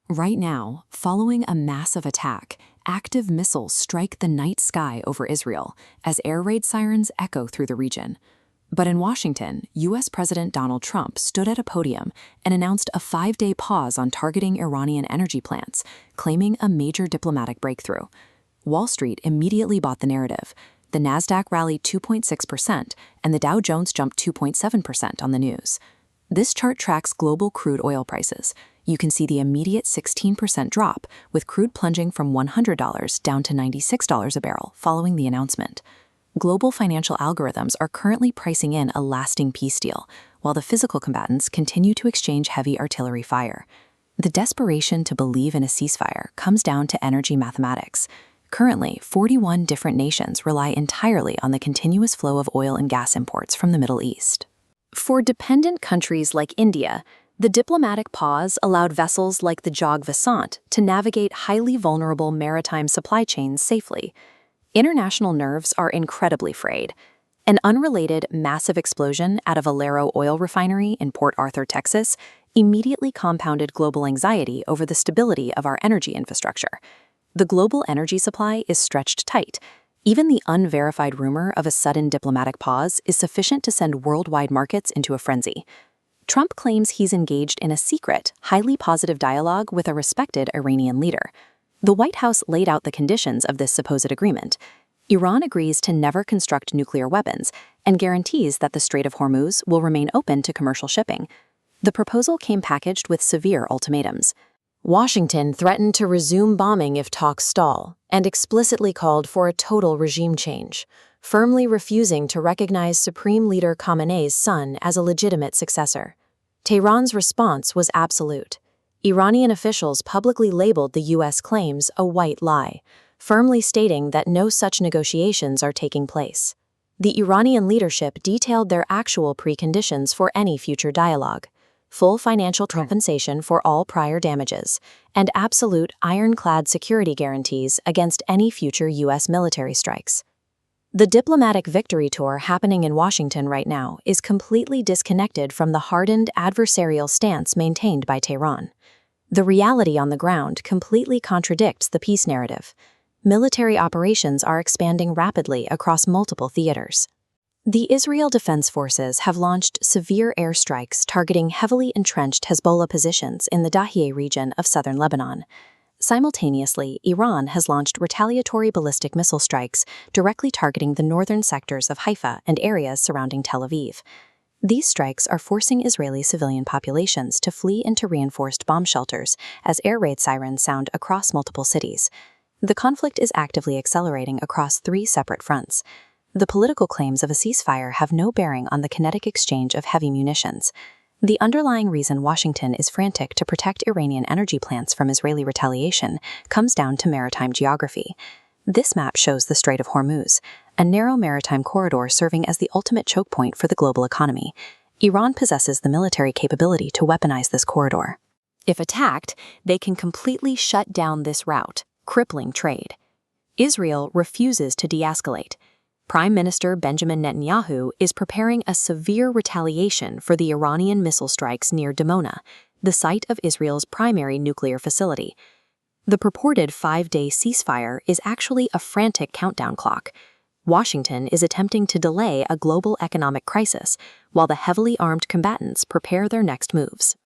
Right now, following a massive attack, active missiles strike the night sky over Israel as air raid sirens echo through the region. But in Washington, U.S. President Donald Trump stood at a podium and announced a 5-day pause on targeting Iranian energy plants, claiming a major diplomatic breakthrough. Wall Street immediately bought the narrative. The Nasdaq rallied 2.6%, and the Dow Jones jumped 2.7% on the news. This chart tracks global crude oil prices. You can see the immediate 16% drop, with crude plunging from $100 down to $96 a barrel following the announcement. Global financial algorithms are currently pricing in a lasting peace deal, while the physical combatants continue to exchange heavy artillery fire. The desperation to believe in a ceasefire comes down to energy mathematics. Currently, 41 different nations rely entirely on the continuous flow of oil and gas imports from the Middle East. For dependent countries like India, the diplomatic pause allowed vessels like the Jag Vasant to navigate highly vulnerable maritime supply chains safely. International nerves are incredibly frayed. An unrelated massive explosion at a Valero oil refinery in Port Arthur, Texas, immediately compounded global anxiety over the stability of our energy infrastructure. The global energy supply is stretched tight. Even the unverified rumor of a sudden diplomatic pause is sufficient to send worldwide markets into a frenzy. Trump claims he's engaged in a secret, highly positive dialogue with a respected Iranian leader. The White House laid out the conditions of this supposed agreement. Iran agrees to never construct nuclear weapons and guarantees that the Strait of Hormuz will remain open to commercial shipping. The proposal came packaged with severe ultimatums. Washington threatened to resume bombing if talks stall, and explicitly called for a total regime change, firmly refusing to recognize Supreme Leader Khamenei's son as a legitimate successor. Tehran's response was absolute. Iranian officials publicly labeled the U.S. claims a white lie, firmly stating that no such negotiations are taking place. The Iranian leadership detailed their actual preconditions for any future dialogue: full financial compensation for all prior damages, and absolute ironclad security guarantees against any future U.S. military strikes. The diplomatic victory tour happening in Washington right now is completely disconnected from the hardened adversarial stance maintained by Tehran. The reality on the ground completely contradicts the peace narrative. Military operations are expanding rapidly across multiple theaters. The Israel Defense Forces have launched severe airstrikes targeting heavily entrenched Hezbollah positions in the Dahieh region of southern Lebanon. Simultaneously, Iran has launched retaliatory ballistic missile strikes directly targeting the northern sectors of Haifa and areas surrounding Tel Aviv. These strikes are forcing Israeli civilian populations to flee into reinforced bomb shelters as air raid sirens sound across multiple cities. The conflict is actively accelerating across 3 separate fronts. The political claims of a ceasefire have no bearing on the kinetic exchange of heavy munitions. The underlying reason Washington is frantic to protect Iranian energy plants from Israeli retaliation comes down to maritime geography. This map shows the Strait of Hormuz, a narrow maritime corridor serving as the ultimate choke point for the global economy. Iran possesses the military capability to weaponize this corridor. If attacked, they can completely shut down this route, crippling trade. Israel refuses to de-escalate. Prime Minister Benjamin Netanyahu is preparing a severe retaliation for the Iranian missile strikes near Dimona, the site of Israel's primary nuclear facility. The purported 5-day ceasefire is actually a frantic countdown clock. Washington is attempting to delay a global economic crisis, while the heavily armed combatants prepare their next moves.